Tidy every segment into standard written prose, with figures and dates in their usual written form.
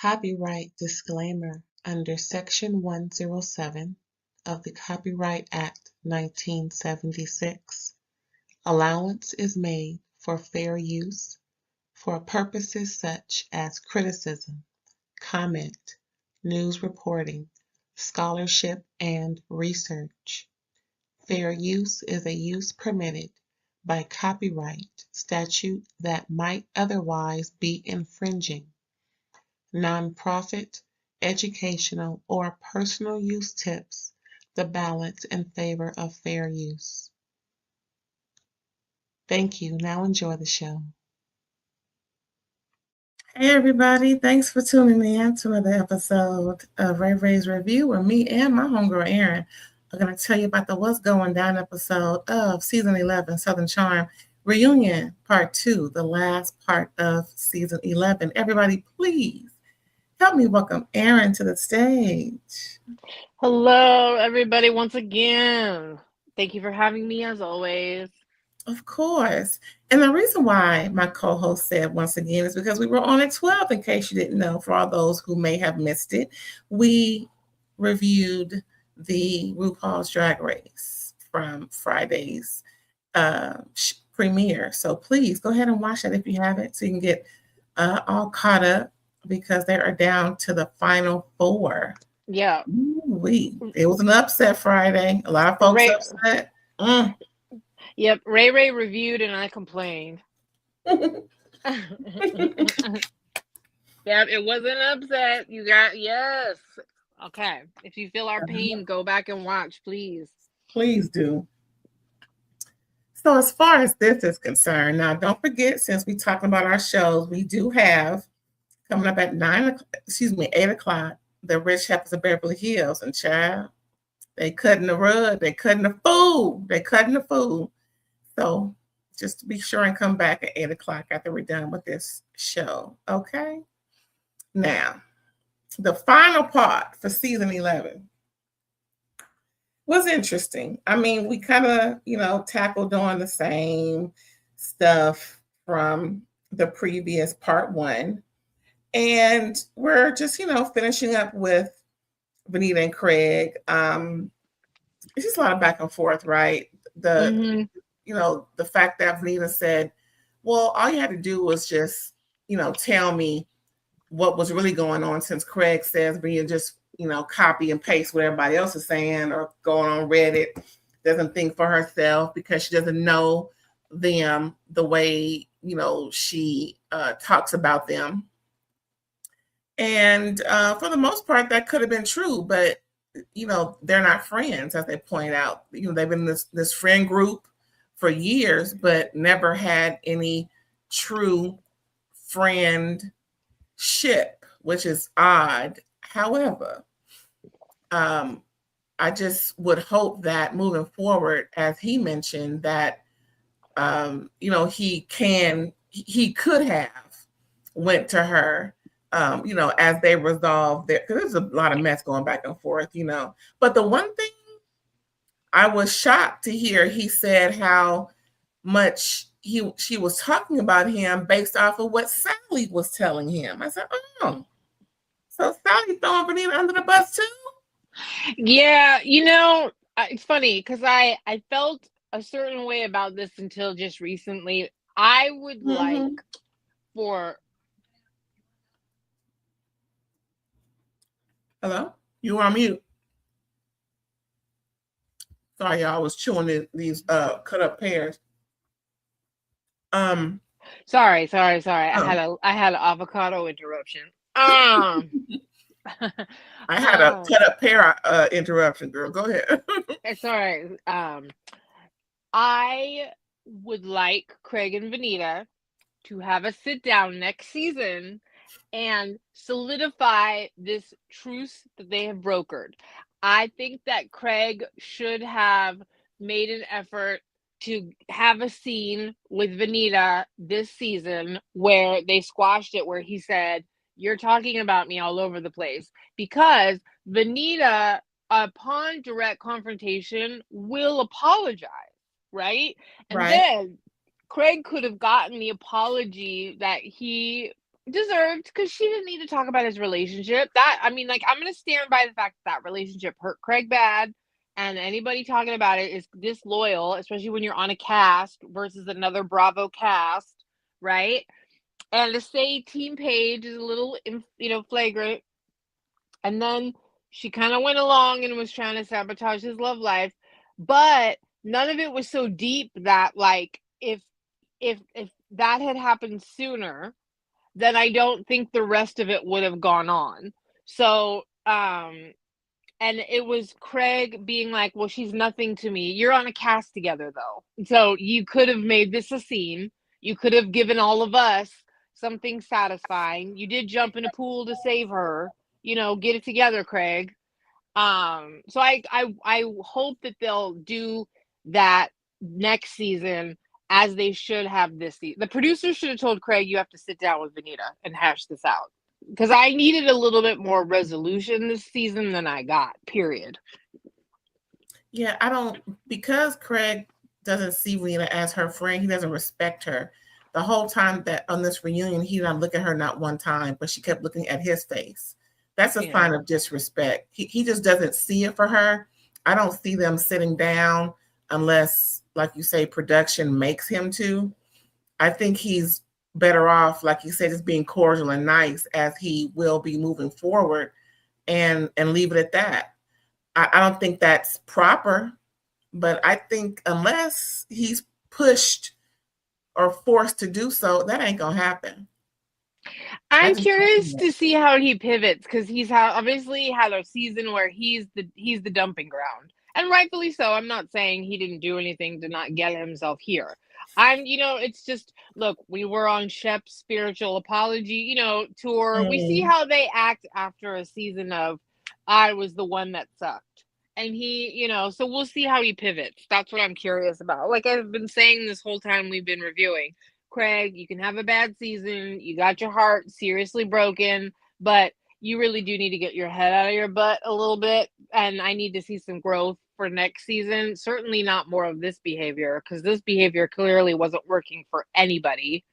Copyright disclaimer under Section 107 of the Copyright Act 1976. Allowance is made for fair use for purposes such as criticism, comment, news reporting, scholarship, and research. Fair use is a use permitted by copyright statute that might otherwise be infringing. Nonprofit, educational, or personal use tips the balance in favor of fair use. Thank you. Now enjoy the show. Hey everybody, thanks for tuning in to another episode of RAERAEs Review, where me and my homegirl Erin are going to tell you about the What's Going Down episode of Season 11, Southern Charm Reunion Part 2, the last part of Season 11. Everybody, please help me welcome Erin to the stage. Hello, everybody, once again. Thank you for having me, as always. Of course. And the reason why my co-host said once again is because we were on at 12, in case you didn't know, for all those who may have missed it. We reviewed the RuPaul's Drag Race from Friday's premiere. So please go ahead and watch that if you haven't, so you can get all caught up, because they are down to the final 4. Yeah. It was an upset Friday. A lot of folks upset. Yep, Ray reviewed and I complained. Yep, it was an upset. Yes. Okay. If you feel our pain, go back and watch, please. Please do. So as far as this is concerned, now don't forget, since we're talking about our shows, we do have coming up at 8 o'clock, the Rich Heifers of Beverly Hills. And child, they cutting the rug, they cutting the food. So just to be sure and come back at 8 o'clock after we're done with this show. Okay. Now, the final part for season 11 was interesting. I mean, we kind of, tackled on the same stuff from the previous part 1. And we're just, finishing up with Venita and Craig. It's just a lot of back and forth, right? The fact that Venita said, well, all you had to do was just, tell me what was really going on, since Craig says Venita just, copy and paste what everybody else is saying, or going on Reddit, doesn't think for herself because she doesn't know them the way, she talks about them. And for the most part, that could have been true, but, they're not friends, as they point out. They've been this friend group for years, but never had any true friendship, which is odd. However, I just would hope that moving forward, as he mentioned, that he could have went to her, as they resolved their, because there's a lot of mess going back and forth, But the one thing I was shocked to hear, he said how much she was talking about him based off of what Sally was telling him. I said, oh, so Sally throwing Venita under the bus too? Yeah, it's funny because I felt a certain way about this until just recently. I would like for... Hello? You were on mute. Sorry, y'all, I was chewing these cut up pears. Sorry. Oh. I had an avocado interruption. I had a cut up pear interruption, girl. Go ahead. It's all right. I would like Craig and Venita to have a sit down next season and solidify this truce that they have brokered. I think that Craig should have made an effort to have a scene with Venita this season where they squashed it, where he said, "You're talking about me all over the place," because Venita, upon direct confrontation, will apologize, right? And then Craig could have gotten the apology that he Deserved, because she didn't need to talk about his relationship. That, I mean, like, I'm gonna stand by the fact that relationship hurt Craig bad, and anybody talking about it is disloyal, especially when you're on a cast versus another Bravo cast, right? And to say Team Page is a little, flagrant, and then she kind of went along and was trying to sabotage his love life, but none of it was so deep that, like, if that had happened sooner, then I don't think the rest of it would have gone on. So, and it was Craig being like, well, she's nothing to me. You're on a cast together, though. So you could have made this a scene. You could have given all of us something satisfying. You did jump in a pool to save her. Get it together, Craig. So I hope that they'll do that next season, as they should have this season. The producers should have told Craig, you have to sit down with Vanita and hash this out, because I needed a little bit more resolution this season than I got, period. Yeah, I don't, because Craig doesn't see Vanita as her friend. He doesn't respect her. The whole time that on this reunion, he did not look at her not one time, but she kept looking at his face. That's a sign of disrespect. He just doesn't see it for her. I don't see them sitting down unless, like you say, production makes him to. I think he's better off, like you said, just being cordial and nice, as he will be moving forward, and leave it at that. I don't think that's proper, but I think unless he's pushed or forced to do so, that ain't gonna happen. I'm curious to see how he pivots, because he's obviously had a season where he's the dumping ground, and rightfully so. I'm not saying he didn't do anything to not get himself here. It's just, look, we were on Shep's spiritual apology, tour. We see how they act after a season of I was the one that sucked. And he, so we'll see how he pivots. That's what I'm curious about. Like I've been saying this whole time we've been reviewing, Craig, you can have a bad season. You got your heart seriously broken, but you really do need to get your head out of your butt a little bit. And I need to see some growth for next season. Certainly not more of this behavior, because this behavior clearly wasn't working for anybody,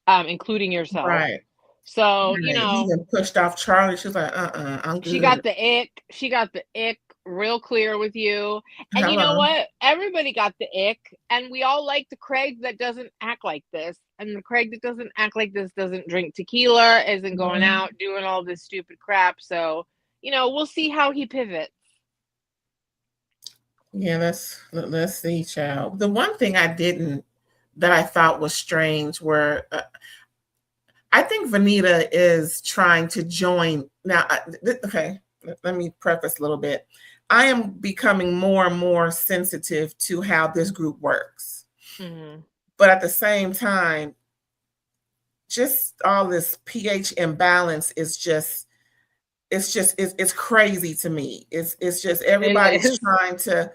including yourself. Right. So, he even pushed off Charlie. She was like, I'm good. She got the ick real clear with you. And Hello. You know what? Everybody got the ick, and we all like the Craig that doesn't act like this. And the Craig that doesn't act like this doesn't drink tequila, isn't going out doing all this stupid crap. So, we'll see how he pivots. Yeah, let's see, child. The one thing that I thought was strange were, I think Vanita is trying to join now. Okay, let me preface a little bit. I am becoming more and more sensitive to how this group works. Mm-hmm. But at the same time, just all this pH imbalance is it's crazy to me. It's just everybody's trying to,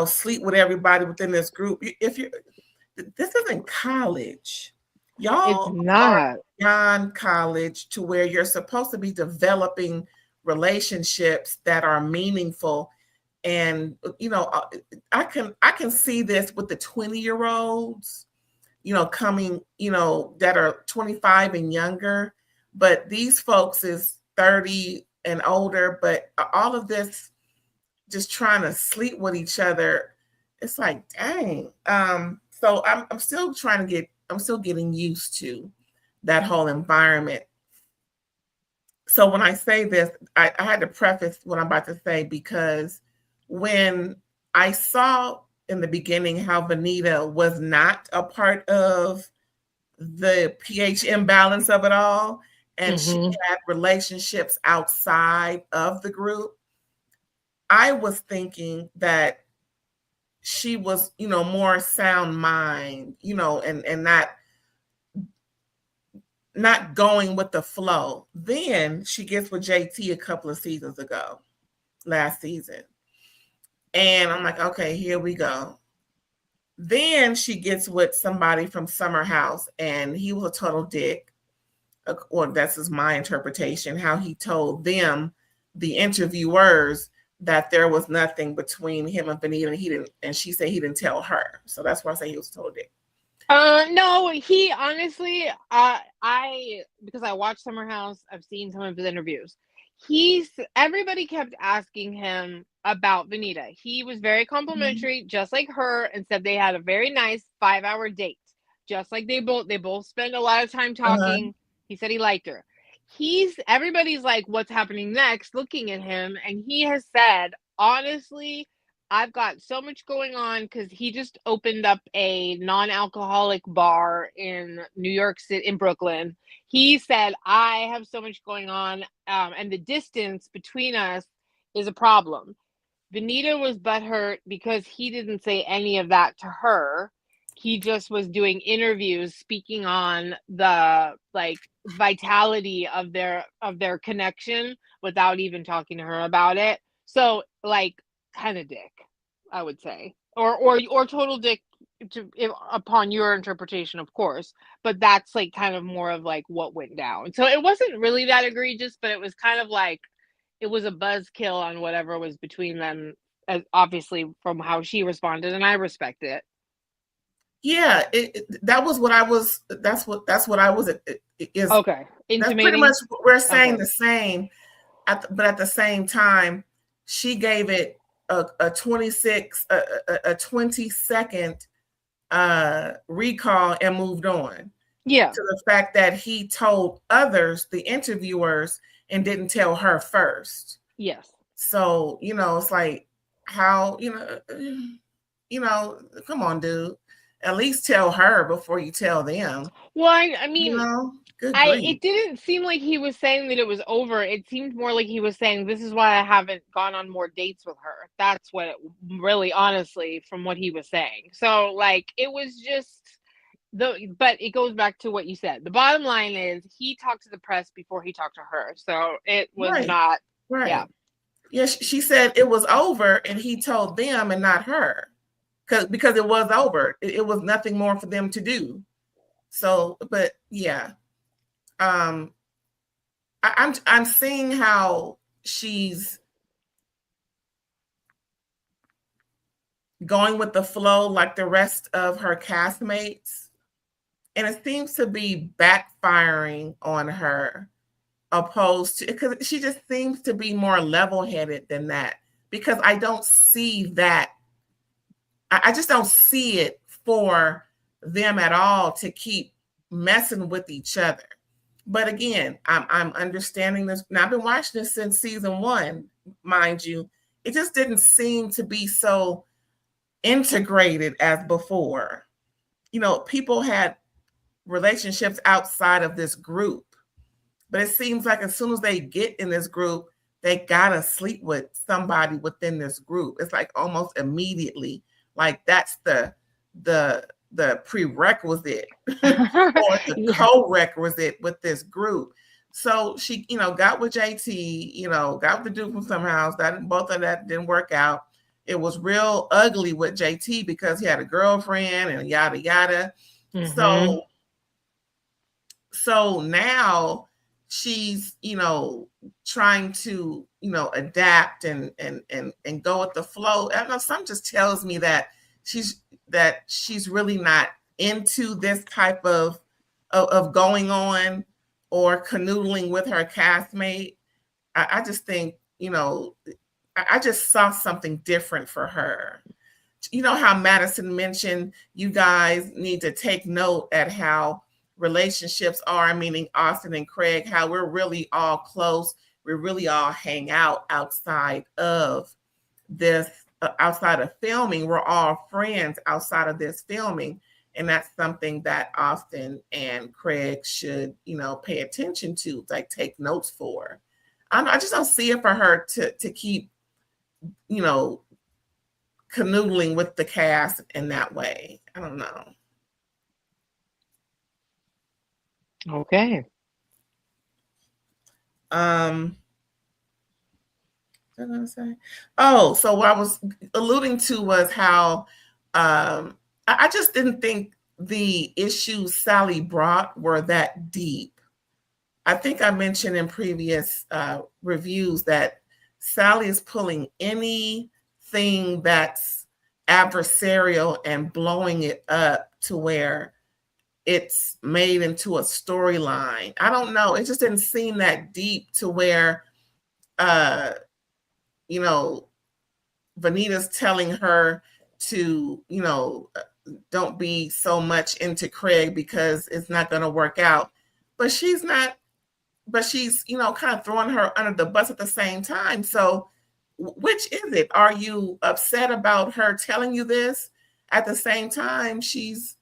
sleep with everybody within this group. This isn't college. Y'all it's not beyond college to where you're supposed to be developing relationships that are meaningful. And, I can see this with the 20-year-olds, coming, that are 25 and younger, but these folks is 30 and older, but all of this just trying to sleep with each other. It's like, dang. So I'm still getting used to that whole environment. So when I say this, I had to preface what I'm about to say, because when I saw in the beginning how Vanita was not a part of the pH imbalance of it all, and she had relationships outside of the group, I was thinking that she was, more sound mind, and not going with the flow. Then she gets with JT a couple of seasons ago, last season. And I'm like, okay, here we go. Then she gets with somebody from Summer House, and he was a total dick. Or that's just my interpretation, how he told them, the interviewers, that there was nothing between him and Vanita, and she said he didn't tell her. So that's why I say he was a total dick. No, he honestly, because I watched Summer House, I've seen some of his interviews. Everybody kept asking him about Vanita. He was very complimentary, just like her, and said they had a very nice 5-hour date. Just like they both spend a lot of time talking. He said he liked her. Everybody's like, what's happening next? Looking at him, and he has said, honestly, I've got so much going on because he just opened up a non-alcoholic bar in New York City, in Brooklyn. He said, I have so much going on, and the distance between us is a problem. Vanita was butthurt because he didn't say any of that to her. He just was doing interviews speaking on the vitality of their connection without even talking to her about it. So kind of dick, I would say, or total dick upon your interpretation, of course. But that's kind of more of what went down. So it wasn't really that egregious, but it was kind of it was a buzzkill on whatever was between them, as obviously from how she responded, and I respect it. Yeah, that was what I was. That's what I was. Is okay. That's pretty much we're saying the same, but at the same time, she gave it a 20-second recall and moved on. Yeah. To the fact that he told others, the interviewers, and didn't tell her first. Yes. So, it's like, how, come on, dude. At least tell her before you tell them. Well, I mean, good grief. It didn't seem like he was saying that it was over. It seemed more like he was saying, this is why I haven't gone on more dates with her. That's what really, honestly, from what he was saying. So, it was just... but it goes back to what you said. The bottom line is he talked to the press before he talked to her. So it was not right. Yeah, she said it was over and he told them and not her. Because it was over. It was nothing more for them to do. So, but yeah. I'm seeing how she's going with the flow like the rest of her castmates. And it seems to be backfiring on her, opposed to, because she just seems to be more level-headed than that. Because I don't see that. I just don't see it for them at all to keep messing with each other. But again, I'm understanding this. Now, I've been watching this since season 1, mind you. It just didn't seem to be so integrated as before. People had relationships outside of this group, but it seems like as soon as they get in this group, they gotta sleep with somebody within this group. It's like almost immediately, like that's the prerequisite or the co-requisite with this group. So she, got with JT, got with the dude from Summer House. Both of that didn't work out. It was real ugly with JT because he had a girlfriend and yada yada. Mm-hmm. So now she's, trying to, adapt and go with the flow. I don't know, something just tells me that she's really not into this type of going on or canoodling with her castmate. I just think, I just saw something different for her. You know how Madison mentioned you guys need to take note at how relationships are, meaning Austin and Craig, how we're really all close. We really all hang out outside of this, outside of filming. We're all friends outside of this filming. And that's something that Austin and Craig should, pay attention to, like take notes for. I just don't see it for her to keep, canoodling with the cast in that way. I don't know. Okay. What was I gonna say? Oh, so what I was alluding to was how I just didn't think the issues Sally brought were that deep. I think I mentioned in previous reviews that Sally is pulling anything that's adversarial and blowing it up to where it's made into a storyline. I don't know. It just didn't seem that deep to where, you know, Vanita's telling her to, you know, don't be so much into Craig because it's not going to work out. But she's not, but she's, you know, kind of throwing her under the bus at the same time. So which is it? Are you upset about her telling you this? At the same time, she's,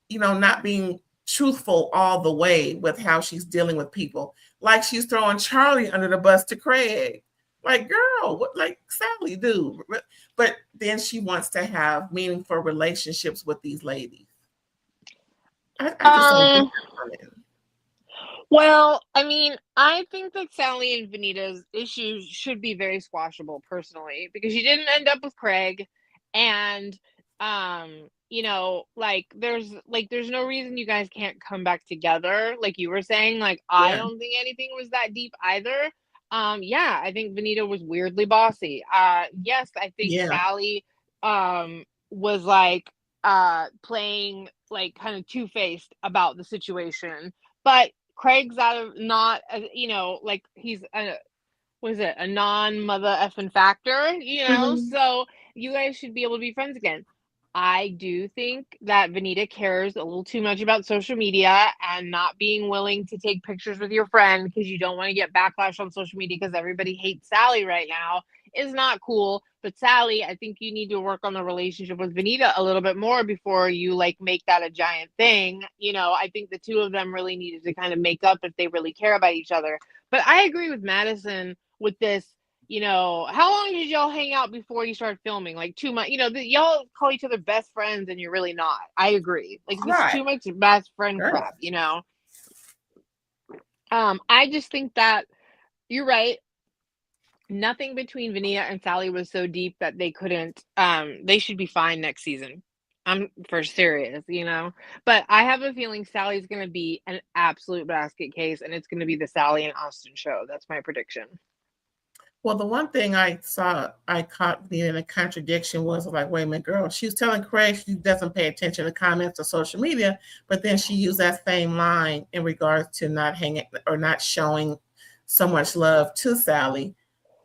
you know, not being truthful all the way with how she's dealing with people. Like she's throwing Charlie under the bus to Craig. Like, girl, what, like Sally do? But then she wants to have meaningful relationships with these ladies. I just don't get that. Well, I mean, I think that Sally and Vanita's issues should be very squashable personally, because she didn't end up with Craig, and you know, like there's no reason you guys can't come back together, like you were saying. Like, I don't think anything was that deep either. Yeah, I think Vanita was weirdly bossy. Yes, I think Sally was like playing like kind of two-faced about the situation, but Craig's out of not, you know, like he's a, what is it, a non-mother effing factor, you know? So you guys should be able to be friends again. I do think that Vanita cares a little too much about social media and not being willing to take pictures with your friend because you don't want to get backlash on social media because everybody hates Sally right now is not cool. But Sally, I think you need to work on the relationship with Vanita a little bit more before you like make that a giant thing. You know, I think the two of them really needed to kind of make up if they really care about each other. But I agree with Madison with this. You know, how long did y'all hang out before you started filming? Like 2 months. You know, y'all call each other best friends and you're really not. I agree. Like, this is too much best friend crap, you know? I just think that you're right. Nothing between Vanita and Sally was so deep that they couldn't, they should be fine next season. I'm for serious, you know? But I have a feeling Sally's going to be an absolute basket case, and it's going to be the Sally and Austin show. That's my prediction. Well, the one thing I caught being a contradiction was like, wait a minute, girl. She was telling Craig she doesn't pay attention to comments or social media, but then she used that same line in regards to not hanging or not showing so much love to Sally.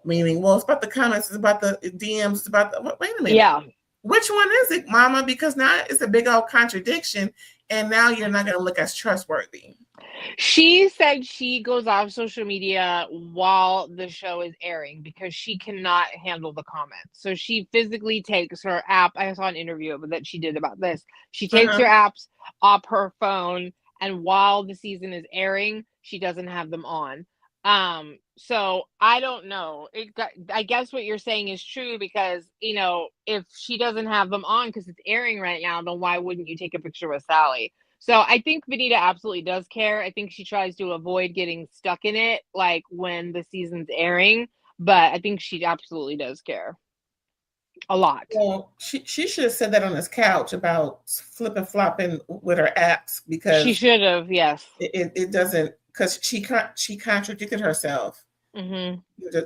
Meaning, well, it's about the comments, it's about the DMs, it's about the, wait a minute. Yeah. Which one is it, Mama? Because now it's a big old contradiction, and now you're not going to look as trustworthy. She said she goes off social media while the show is airing because she cannot handle the comments. So she physically takes her app. I saw an interview that she did about this. She takes her apps off her phone, and while the season is airing, she doesn't have them on. So I don't know. I guess what you're saying is true because, you know, if she doesn't have them on because it's airing right now, then why wouldn't you take a picture with Sally? So I think Vanita absolutely does care. I think she tries to avoid getting stuck in it, like when the season's airing, but I think she absolutely does care. A lot. Well, she should have said that on this couch about flipping flopping with her apps, because she should have. Yes. It doesn't, because she contradicted herself.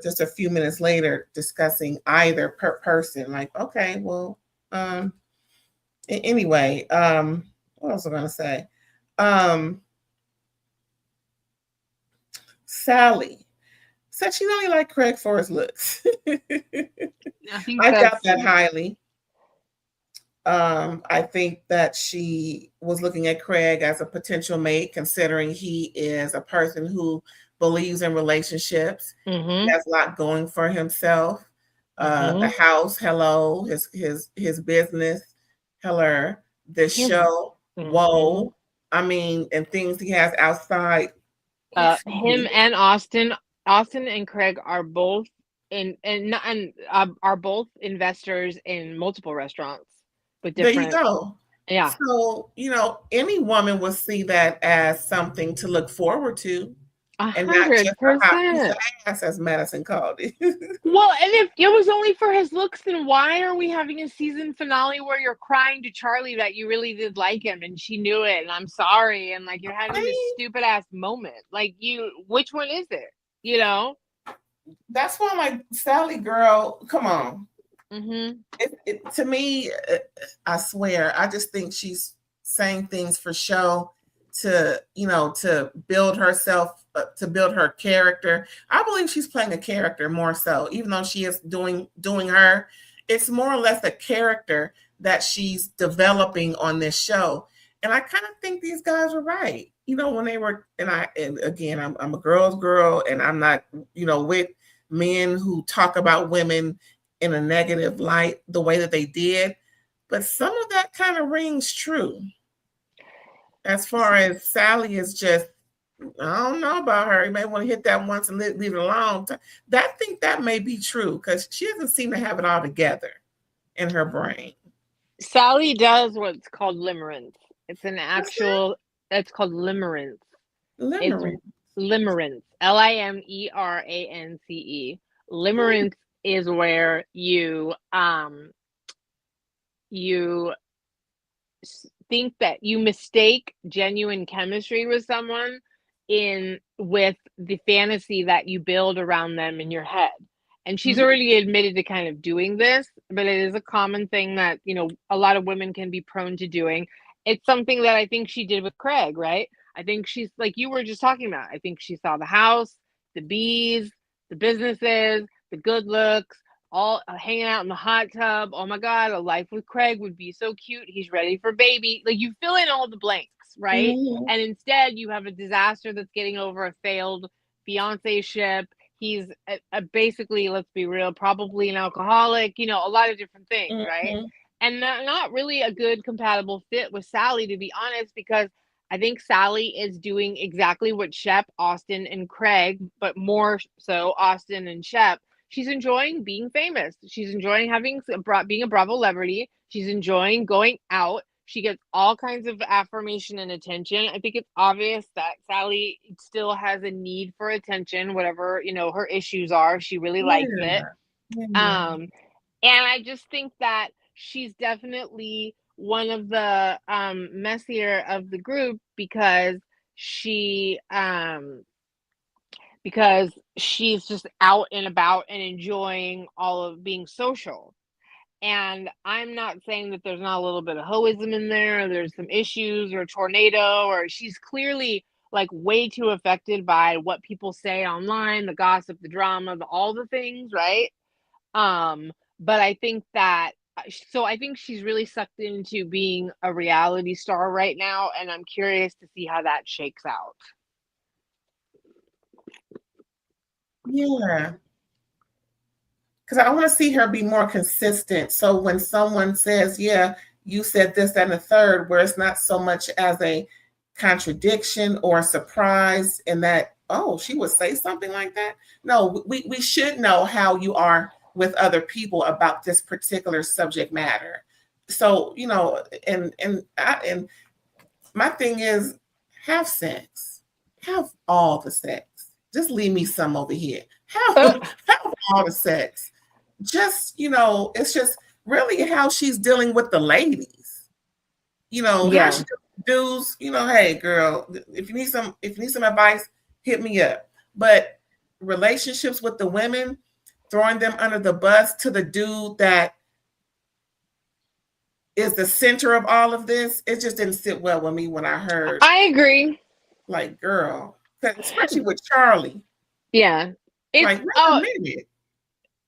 Just a few minutes later, discussing either per person. Like, okay, well, anyway, what else was I going to say? Sally said she only liked Craig for his looks. I doubt that highly. I think that she was looking at Craig as a potential mate, considering he is a person who believes in relationships. He has a lot going for himself. The house, hello, his business, hello, the show, whoa. I mean, and things he has outside. Him and Austin and Craig are both are both investors in multiple restaurants with different. There you go. Yeah. So, you know, any woman will see that as something to look forward to. 100%. And not just a hot piece of ass, as Madison called it. Well, and if it was only for his looks, then why are we having a season finale where you're crying to Charlie that you really did like him and she knew it and I'm sorry, and like you're having this stupid ass moment? Like, which one is it? You know? That's why I'm like, Sally girl, come on. To me, I swear, I just think she's saying things for show. to build herself, to build her character. I believe she's playing a character more so, even though she is doing her. It's more or less a character that she's developing on this show. And I kind of think these guys were right. When they were, and again, I'm a girl's girl, and I'm not, with men who talk about women in a negative light the way that they did. But some of that kind of rings true. As far as Sally is just, I don't know about her. You may want to hit that once and leave it alone. I think that may be true because she doesn't seem to have it all together in her brain. Sally does what's called limerence. It's an actual, it's called limerence. Limerence. It's limerence. Limerance. Limerence is where you think that you mistake genuine chemistry with someone with the fantasy that you build around them in your head. And she's already admitted to kind of doing this, but it is a common thing that, a lot of women can be prone to doing. It's something that I think she did with Craig, right? I think she's like you were just talking about. I think she saw the house, the bees, the businesses, the good looks, all hanging out in the hot tub. Oh my God, a life with Craig would be so cute. He's ready for baby. Like you fill in all the blanks, right? And instead you have a disaster that's getting over a failed fiance ship. He's basically, let's be real, probably an alcoholic, a lot of different things, right? And not really a good compatible fit with Sally, to be honest, because I think Sally is doing exactly what Shep, Austin, and Craig, but more so Austin and Shep. She's enjoying being famous. She's enjoying being a Bravo celebrity. She's enjoying going out. She gets all kinds of affirmation and attention. I think it's obvious that Sally still has a need for attention, whatever, her issues are. She really likes it. And I just think that she's definitely one of the messier of the group because she's just out and about and enjoying all of being social. And I'm not saying that there's not a little bit of hoism in there, or there's some issues or a tornado, or she's clearly like way too affected by what people say online, the gossip, the drama, all the things, right? But I think she's really sucked into being a reality star right now, and I'm curious to see how that shakes out. Yeah. Because I want to see her be more consistent. So when someone says, yeah, you said this, that, and the third, where it's not so much as a contradiction or a surprise in that, oh, she would say something like that. No, we should know how you are with other people about this particular subject matter. So, and my thing is, have sex. Have all the sex. Just leave me some over here. Have all the sex. Just, it's just really how she's dealing with the ladies. How she dudes, hey girl, if you need some advice, hit me up. But relationships with the women, throwing them under the bus to the dude that is the center of all of this, it just didn't sit well with me when I heard. I agree. Like, girl, especially with Charlie. Yeah. It's like, wait a minute.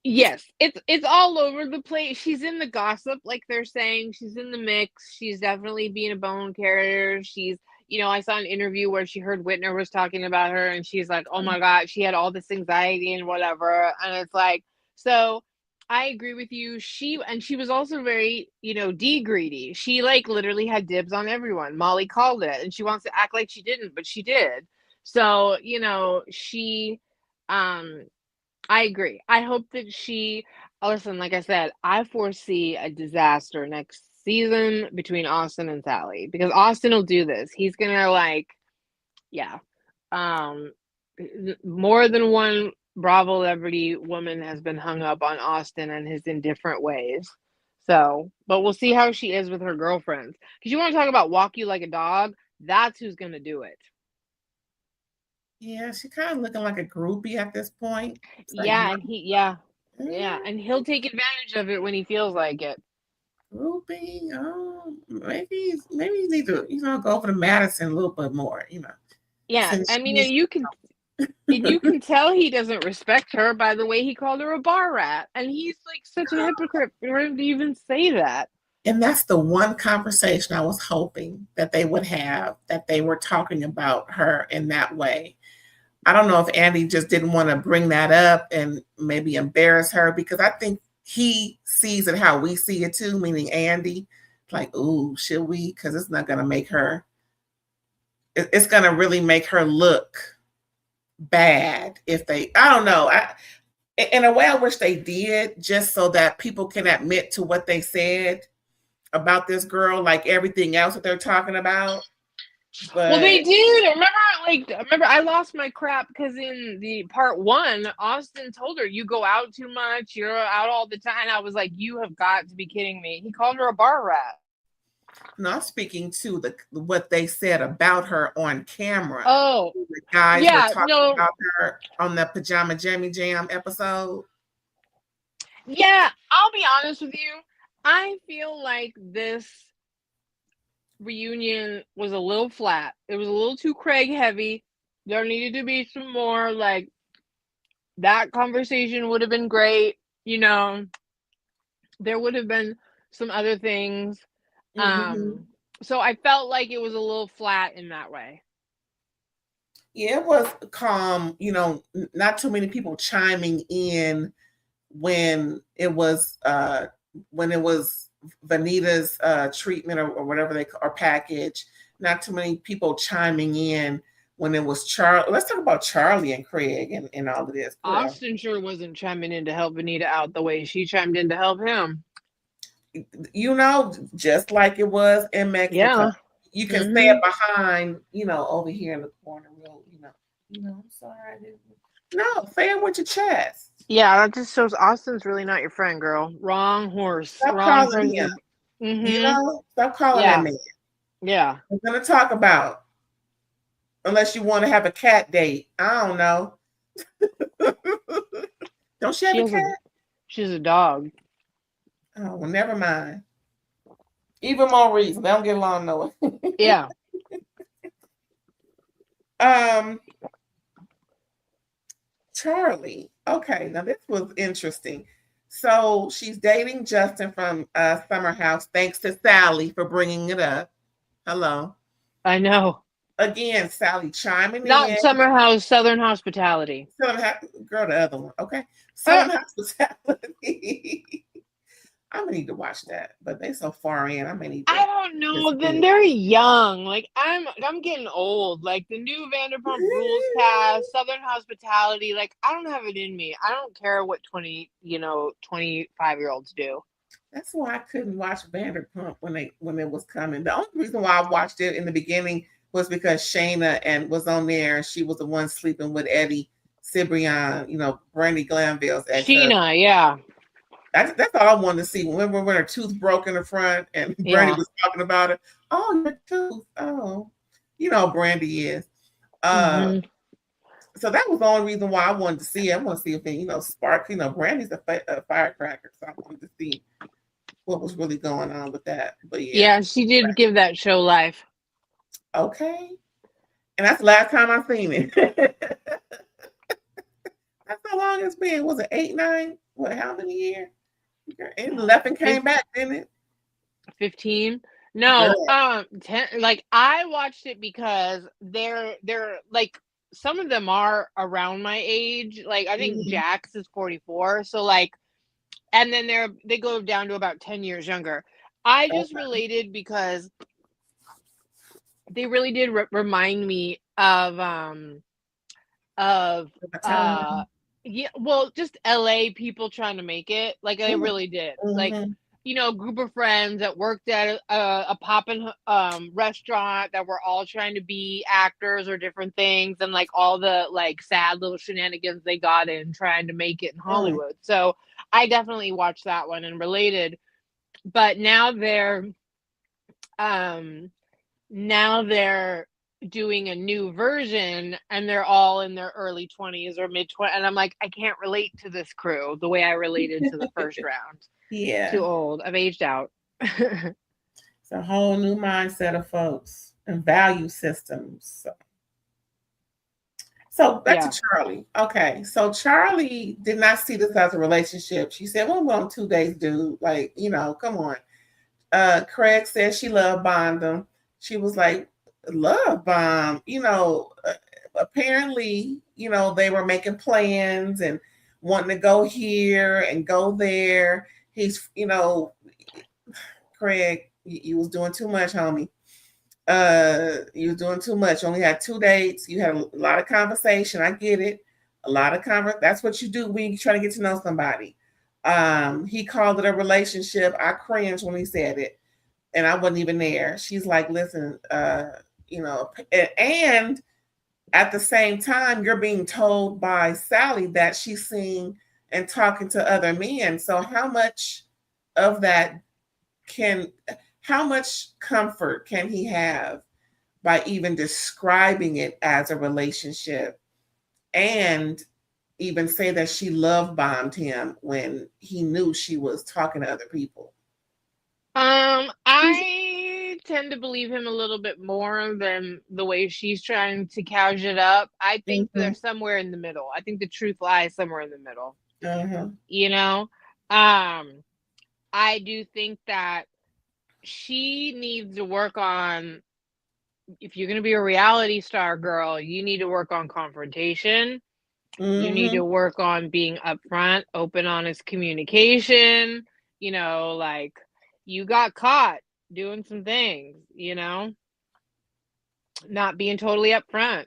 Yes, it's all over the place. She's in the gossip, like they're saying. She's in the mix. She's definitely being a bone carrier. She's, I saw an interview where she heard Whitner was talking about her, and she's like, oh my God, she had all this anxiety and whatever. And it's like, so I agree with you. She was also very, D greedy. She like literally had dibs on everyone. Molly called it, and she wants to act like she didn't, but she did. So, she, I agree. I hope that listen, like I said, I foresee a disaster next season between Austin and Sally because Austin will do this. He's going to more than one Bravo celebrity woman has been hung up on Austin and his in different ways. So, but we'll see how she is with her girlfriends. Because you want to talk about walk you like a dog? That's who's going to do it. Yeah, she's kind of looking like a groupie at this point. Yeah, and and he'll take advantage of it when he feels like it. grouping. Maybe you need to, go over to Madison a little bit more, Yeah, since I mean, she's and you can tell he doesn't respect her by the way he called her a bar rat, and he's like such a hypocrite for him to even say that. and that's the one conversation I was hoping that they would have, that they were talking about her in that way. I don't know if Andy just didn't want to bring that up and maybe embarrass her, because I think he sees it how we see it too, meaning Andy. Like, ooh, should we? Because it's not going to make her, it's going to really make her look bad if they, I don't know. In a way, I wish they did, just so that people can admit to what they said about this girl, like everything else that they're talking about. But Well, they did. Remember, I lost my crap because in the part 1, Austin told her, "You go out too much. You're out all the time." And I was like, "You have got to be kidding me." He called her a bar rat. not speaking to what they said about her on camera. Oh, the guys yeah, were talking no, about her on the Pajama Jammy Jam episode. yeah. I'll be honest with you. I feel like this reunion was a little flat. It was a little too Craig heavy. There needed to be some more, like, that conversation would have been great. There would have been some other things. So I felt like it was a little flat in that way. Yeah, it was calm, not too many people chiming in when it was Vanita's treatment or whatever or package. Not too many people chiming in when it was Charlie. Let's talk about Charlie and Craig and all of this. Austin sure wasn't chiming in to help Vanita out the way she chimed in to help him. Just like it was in Mexico. Yeah. You can say it behind, over here in the corner. I'm sorry, I didn't. No, say it with your chest. Yeah, that just shows Austin's really not your friend, girl. Wrong horse. Stop wrong calling him. Stop calling that man. Yeah. We're gonna talk about, unless you want to have a cat date. I don't know. Don't she have a cat? She's a dog. Oh, well, never mind. Even more reason. They don't get along, Noah. Yeah. Charlie. Okay, now this was interesting. So she's dating Justin from Summer House, thanks to Sally for bringing it up. Hello. I know. Again, Sally chiming Not in. Summer House, Southern Hospitality. Girl, the other one. Okay. Southern Hospitality. I'm gonna need to watch that, but they so far in. I don't know. Then they're young. Like I'm getting old. Like the new Vanderpump Rules cast, Southern Hospitality. Like I don't have it in me. I don't care what 25-year-olds do. That's why I couldn't watch Vanderpump when it was coming. The only reason why I watched it in the beginning was because Shayna was on there, and she was the one sleeping with Eddie Cibrian, Brandy Glanville's ex. Sheena, yeah. That's all I wanted to see. Remember when her tooth broke in the front and Brandy was talking about it? Oh, your tooth. Oh, Brandy is. So that was the only reason why I wanted to see it. I want to see if they, spark. Brandy's a firecracker, so I wanted to see what was really going on with that. But yeah, she did give that show life. Okay, and that's the last time I've seen it. That's how long it's been. Was it 8, 9? What? How many years? It left and came back, didn't it? 15. No, 10. Like I watched it because they're like some of them are around my age. Like I think Jax is 44, so like, and then they go down to about 10 years younger. I just related because they really did remind me of yeah, well, just LA people trying to make it. Like I really did. Like, a group of friends that worked at a poppin' restaurant that were all trying to be actors or different things, and like all the like sad little shenanigans they got in trying to make it in Hollywood. So I definitely watched that one and related. But now they're doing a new version and they're all in their early 20s or mid 20s, and I'm like, I can't relate to this crew the way I related to the first round. Yeah, too old. I've aged out. It's a whole new mindset of folks and value systems. So back to Yeah. Charlie. Okay, so Charlie did not see this as a relationship. She said, "Well, we're on 2 days, dude. Like, come on." Craig said she loved bombed him. She was like, "Love bomb." Apparently, they were making plans and wanting to go here and go there. He's, Craig, you was doing too much, homie. You was doing too much. You only had 2 dates. You had a lot of conversation. I get it. A lot of that's what you do when you try to get to know somebody. He called it a relationship. I cringed when he said it, and I wasn't even there. She's like, listen, and at the same time, you're being told by Sally that she's seeing and talking to other men. So how much of that how much comfort can he have by even describing it as a relationship and even say that she love bombed him when he knew she was talking to other people? I tend to believe him a little bit more than the way she's trying to couch it up. I think they're somewhere in the middle. I think the truth lies somewhere in the middle. You know? I do think that she needs to work on, if you're going to be a reality star, girl, you need to work on confrontation. You need to work on being upfront, open, honest communication. Like, you got caught doing some things, not being totally upfront,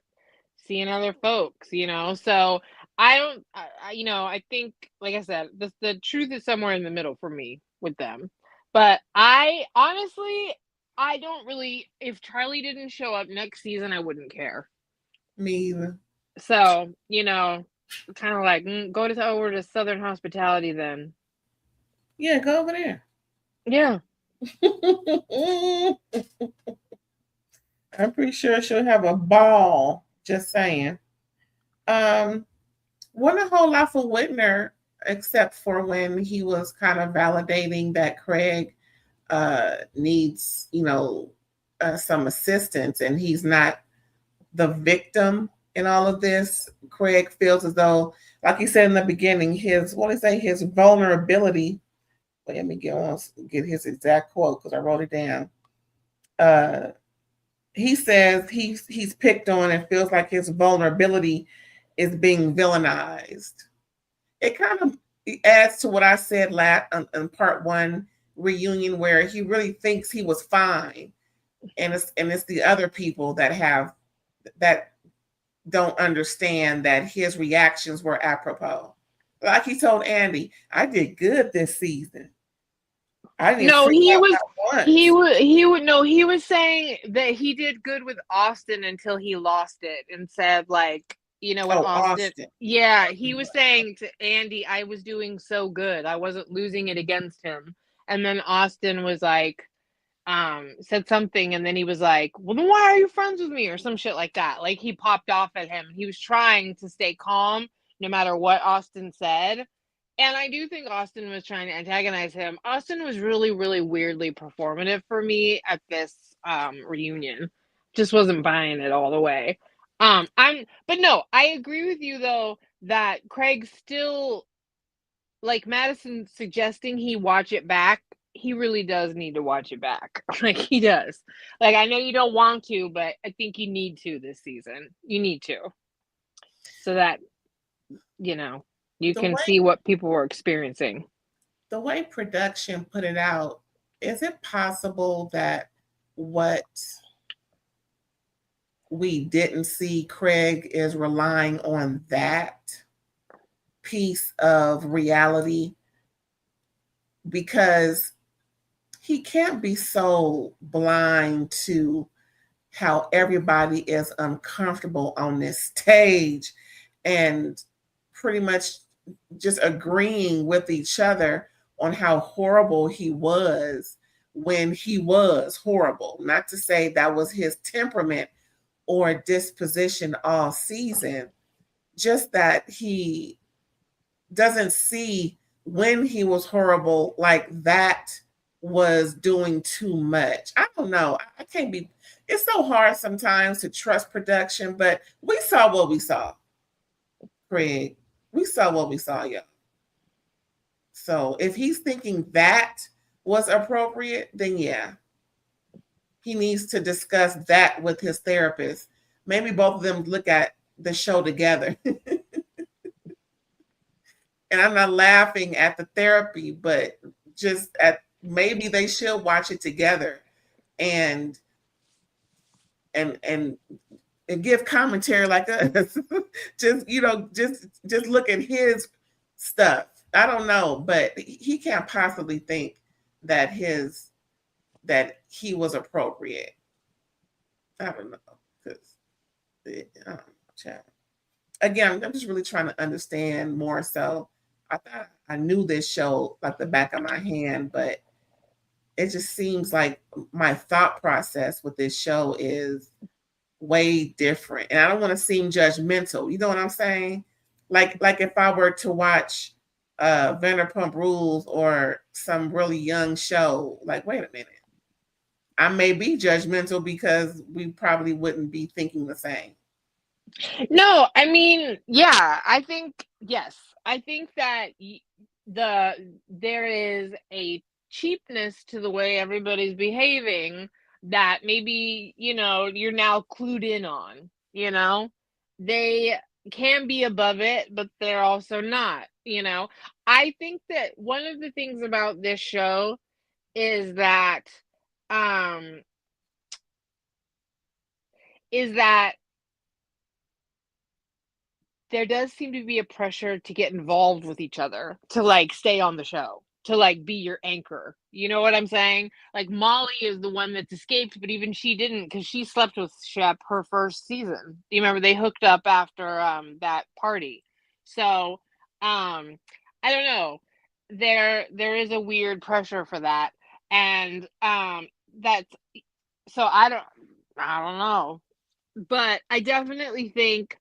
seeing other folks, So I don't, I think, like I said, the truth is somewhere in the middle for me with them. But I honestly, I don't really, if Charlie didn't show up next season, I wouldn't care. Me either. So, kind of like, go over to Southern Hospitality then. Yeah, go over there. Yeah. I'm pretty sure she'll have a ball. Just saying. Wasn't a whole lot for Whitner, except for when he was kind of validating that Craig needs, some assistance, and he's not the victim in all of this. Craig feels as though, like he said in the beginning, his vulnerability. Let me get his exact quote because I wrote it down. He says he's picked on and feels like his vulnerability is being villainized. It kind of adds to what I said in part one reunion, where he really thinks he was fine, and it's the other people that don't understand that his reactions were apropos. Like he told Andy, I did good this season. I didn't No, freak out once. he was saying that he did good with Austin until he lost it and said, like, when Austin. Yeah, he was saying to Andy, I was doing so good. I wasn't losing it against him. And then Austin was like, said something, and then he was like, well, then why are you friends with me, or some shit like that. Like, he popped off at him. He was trying to stay calm no matter what Austin said. And I do think Austin was trying to antagonize him. Austin was really, really weirdly performative for me at this reunion. Just wasn't buying it all the way. But no, I agree with you though that Craig still, like Madison suggesting he watch it back. He really does need to watch it back. Like, he does. Like, I know you don't want to, but I think you need to this season. You need to, so that you can see what people were experiencing. The way production put it out, is it possible that what we didn't see, Craig is relying on that piece of reality? Because he can't be so blind to how everybody is uncomfortable on this stage and pretty much just agreeing with each other on how horrible he was when he was horrible. Not to say that was his temperament or disposition all season, just that he doesn't see when he was horrible like that was doing too much. I don't know. I can't be, it's so hard sometimes to trust production, but we saw what we saw, Craig. We saw what we saw, y'all. So if he's thinking that was appropriate, then yeah, he needs to discuss that with his therapist. Maybe both of them look at the show together. And I'm not laughing at the therapy, but just at maybe they should watch it together and and and and give commentary like us. Just just look at his stuff. I don't know, but he can't possibly think that he was appropriate. I don't know, because again, I'm just really trying to understand more. So I thought I knew this show like the back of my hand, but it just seems like my thought process with this show is way different. And I don't want to seem judgmental. You know what I'm saying? Like if I were to watch Vanderpump Rules or some really young show, like, wait a minute. I may be judgmental because we probably wouldn't be thinking the same. No, I mean, yeah, I think yes. I think that there is a cheapness to the way everybody's behaving that maybe, you're now clued in on, They can be above it, but they're also not, I think that one of the things about this show is that um is that there does seem to be a pressure to get involved with each other, to like stay on the show, to like be your anchor. You know what I'm saying? Like Molly is the one that's escaped, but even she didn't, because she slept with Shep her first season. Do you remember they hooked up after that party? So I don't know. There is a weird pressure for that. And that's so I don't know. But I definitely think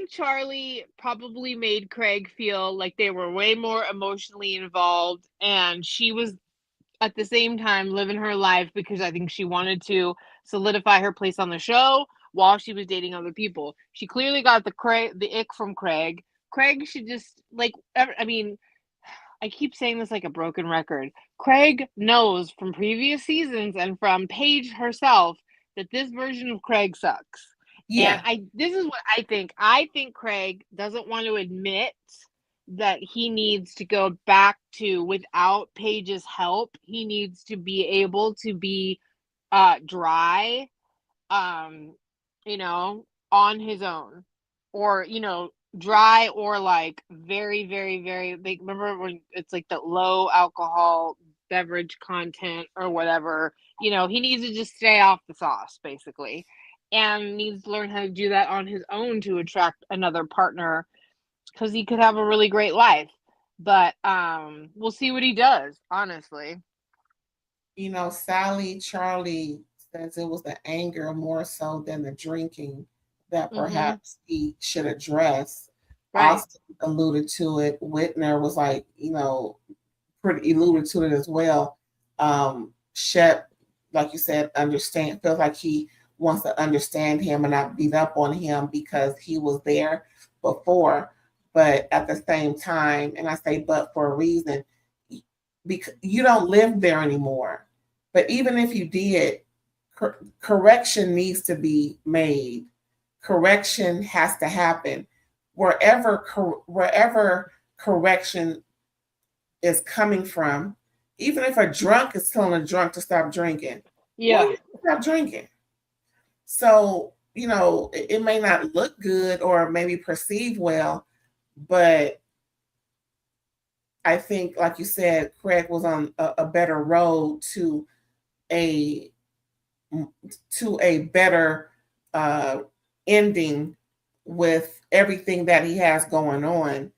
Charlie probably made Craig feel like they were way more emotionally involved, and she was at the same time living her life because I think she wanted to solidify her place on the show while she was dating other people. She clearly got the ick from Craig. Craig should just I mean, I keep saying this like a broken record. Craig knows from previous seasons and from Paige herself that this version of Craig sucks. And Yeah. this is what I think. I think Craig doesn't want to admit that he needs to go back to, without Paige's help, he needs to be able to be dry, you know, on his own, or dry, or like very, very, very big. Remember when it's like the low alcohol beverage content or whatever? He needs to just stay off the sauce, basically, and needs to learn how to do that on his own to attract another partner, because he could have a really great life. But we'll see what he does, honestly. Sally Charlie says it was the anger more so than the drinking that Mm-hmm. perhaps he should address. Right. Austin alluded to it. Whitner was like, pretty alluded to it as well. Shep, like you said, feels like he wants to understand him and not beat up on him because he was there before. But at the same time, and I say but for a reason, because you don't live there anymore. But even if you did, correction needs to be made. Correction has to happen wherever correction is coming from. Even if a drunk is telling a drunk to stop drinking, Yeah. well, stop drinking. So it may not look good or maybe perceive well, but I think, like you said, Craig was on a better road to a better ending with everything that he has going on.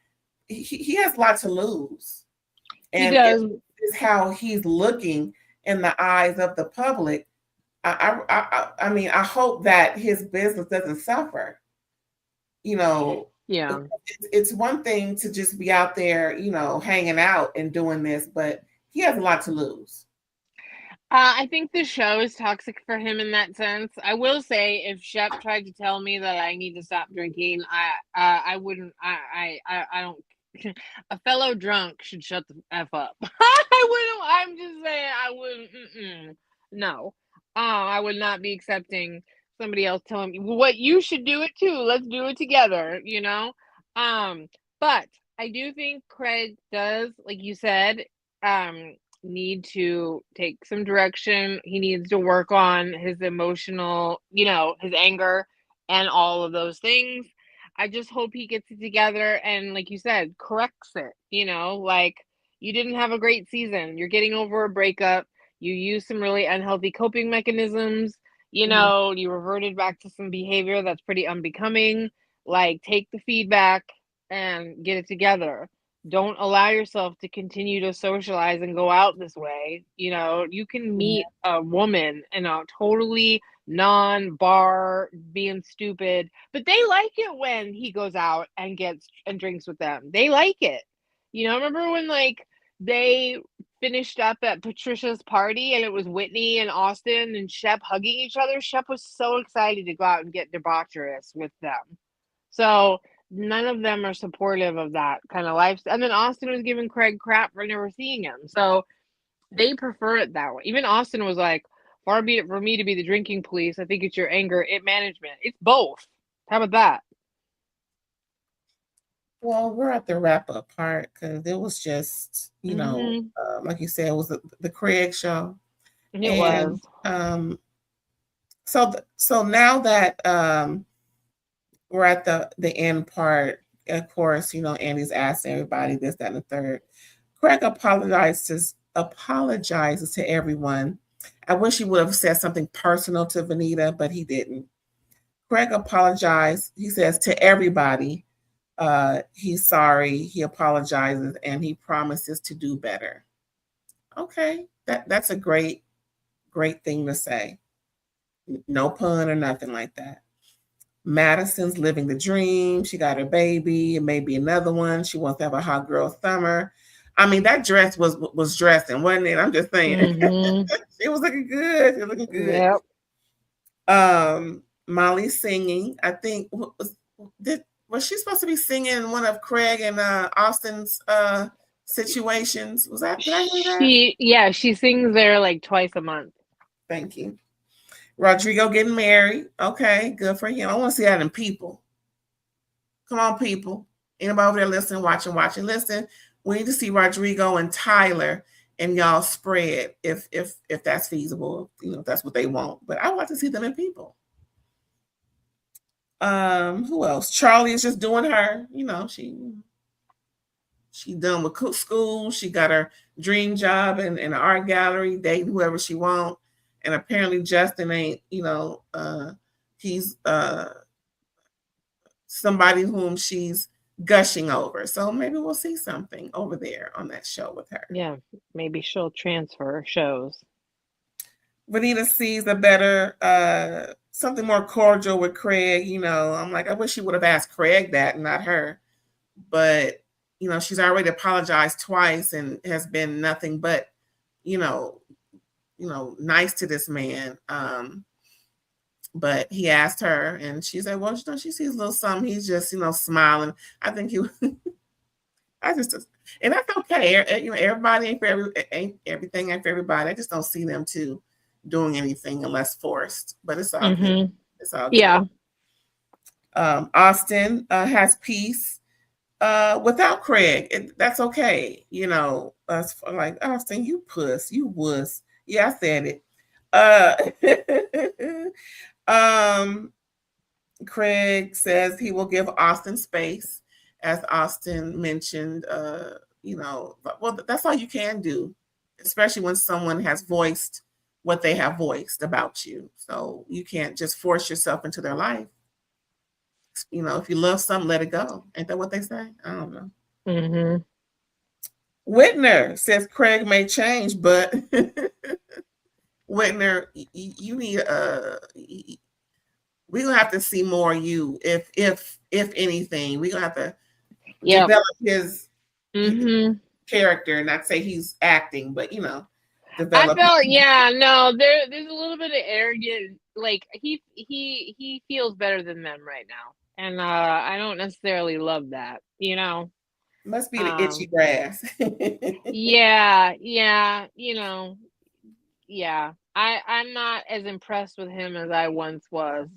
He has a lot to lose, and he does. Is how he's looking in the eyes of the public. I mean, I hope that his business doesn't suffer. Yeah. It's one thing to just be out there, hanging out and doing this, but he has a lot to lose. I think the show is toxic for him in that sense. I will say, if Shep tried to tell me that I need to stop drinking, I wouldn't. I don't. A fellow drunk should shut the f up. I wouldn't. I'm just saying, I wouldn't. No, I would not be accepting somebody else telling me, well, what, you should do it too. Let's do it together. You know. But I do think Craig does, like you said, need to take some direction. He needs to work on his emotional, his anger and all of those things. I just hope he gets it together and, like you said, corrects it. Like, you didn't have a great season. You're getting over a breakup. You used some really unhealthy coping mechanisms. You reverted back to some behavior that's pretty unbecoming. Like, take the feedback and get it together. Don't allow yourself to continue to socialize and go out this way. You can meet a woman in a totally non-bar being stupid, but they like it when he goes out and gets and drinks with them. They like it. Remember when, like, they finished up at Patricia's party and it was Whitney and Austin and Shep hugging each other? Shep was so excited to go out and get debaucherous with them. So none of them are supportive of that kind of life. And then Austin was giving Craig crap for never seeing him. So they prefer it that way. Even Austin was like, far be it for me to be the drinking police. I think it's your anger at management. It's both. How about that? Well, we're at the wrap up part because it was just, like you said, it was the Craig show. It was. So now that we're at the end part, of course, Andy's asking everybody this, that, and the third. Craig apologizes to everyone. I wish he would have said something personal to Venita, but he didn't. Craig apologized. He says to everybody, he's sorry, he apologizes, and he promises to do better. Okay, that's a great thing to say. No pun or nothing like that. Madison's living the dream. She got her baby. It may be another one. She wants to have a hot girl summer. I mean, that dress was dressing, wasn't it? I'm just saying. She was looking good. She was looking good. Yep. Molly's singing. I think was she supposed to be singing in one of Craig and Austin's situations? Was that? Did I hear that? Yeah, she sings there like twice a month. Thank you. Rodrigo getting married. Okay, good for him. I want to see that in People. Come on, People. Anybody over there listening, watching, listen. We need to see Rodrigo and Tyler and y'all spread if that's feasible, if that's what they want. But I want to see them in People. Who else? Charlie is just doing her. She done with school. She got her dream job in an art gallery, dating whoever she wants. And apparently Justin ain't, he's somebody whom she's gushing over. So maybe we'll see something over there on that show with her. Yeah, maybe she'll transfer shows. Venita sees a better, something more cordial with Craig. I'm like, I wish she would have asked Craig that and not her. But, she's already apologized twice and has been nothing but, nice to this man. But he asked her and she said, well, she sees a little something. He's just, smiling. I think and that's okay. Everybody everything ain't for everybody. I just don't see them two doing anything unless forced, but it's all good. It's all good. Yeah. Austin has peace without Craig. That's okay. Us like, Austin, you puss, you wuss. Yeah, I said it. Craig says he will give Austin space, as Austin mentioned. Well, that's all you can do, especially when someone has voiced what they have voiced about you. So you can't just force yourself into their life. If you love something, let it go. Ain't that what they say? I don't know. Whitner says Craig may change, but Whitner, you need we're gonna have to see more of you, if anything. We're gonna have to develop his character, not say he's acting, but I develop. felt, yeah, no, there's a little bit of arrogance. Like he feels better than them right now, and I don't necessarily love that. Must be the itchy Um, grass. yeah, yeah, yeah. I'm not as impressed with him as I once was.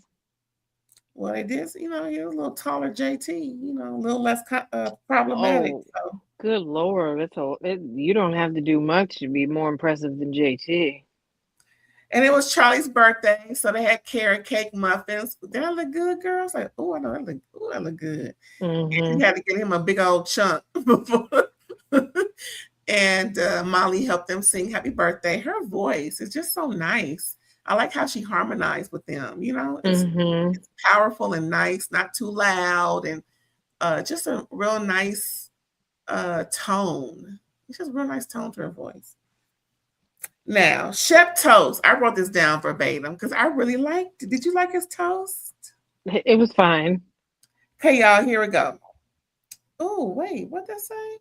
Well, it is, he was a little taller JT, a little less problematic. Oh, So, good Lord, you don't have to do much to be more impressive than JT. and it was Charlie's birthday, so they had carrot cake muffins. Did that look good, girl? I was like, oh, I know that look, oh, that look good. And you had to get him a big old chunk before. And Molly helped them sing happy birthday. Her voice is just so nice. I like how she harmonized with them. It's powerful and nice, not too loud, and just a real nice tone. It's just a real nice tone to her voice. Now, Chef Toast. I wrote this down verbatim because I really liked it. Did you like his toast? It was fine. Okay, y'all, here we go. Oh, wait, what did that say?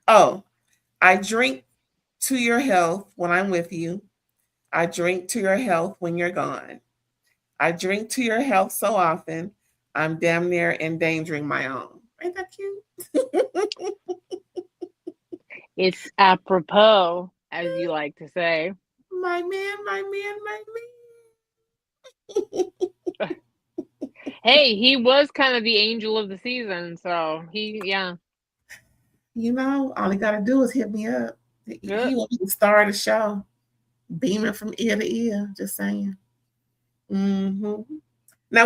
Oh, I drink to your health when I'm with you. I drink to your health when you're gone. I drink to your health so often, I'm damn near endangering my own. Ain't that cute? It's apropos, as you like to say. My man, my man, my man. Hey, he was kind of the angel of the season, so yeah. All he got to do is hit me up. He will be the star of the show, beaming from ear to ear, just saying. Now,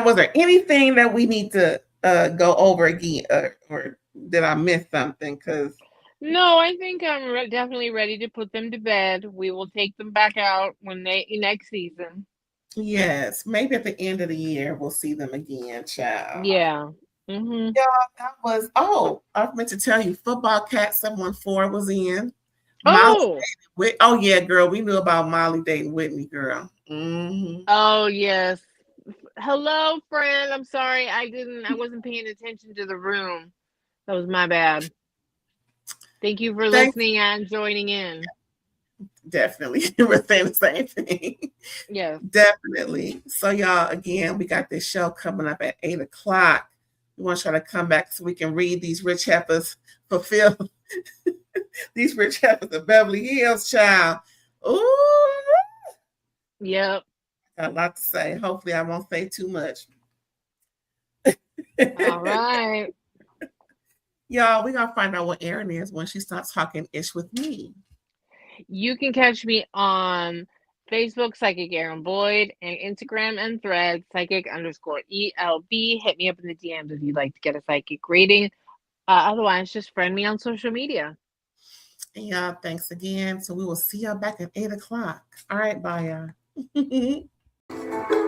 was there anything that we need to go over again, or did I miss something? No, I think I'm definitely ready to put them to bed. We will take them back out next season. Yes, maybe at the end of the year we'll see them again, child. Yeah. Yeah, that was. Oh, I meant to tell you, Football Cat 714 was in. Oh. Oh yeah, girl, we knew about Molly dating Whitney, girl. Oh yes. Hello, friend. I'm sorry. I wasn't paying attention to the room. That was my bad. Thank you for listening and joining in. Definitely. We're saying the same thing. Yes. Definitely. So y'all, again, we got this show coming up at 8:00. We want to try to come back so we can read these rich heifers fulfill these rich heifers of Beverly Hills, child. Ooh. Yep. Got a lot to say. Hopefully I won't say too much. All right. Y'all, we're going to find out what Erin is when she starts talking ish with me. You can catch me on Facebook, Psychic Erin Boyd, and Instagram and Threads, Psychic_ELB. Hit me up in the DMs if you'd like to get a psychic reading. Otherwise, just friend me on social media. And y'all, thanks again. So we will see y'all back at 8:00. All right, bye, y'all.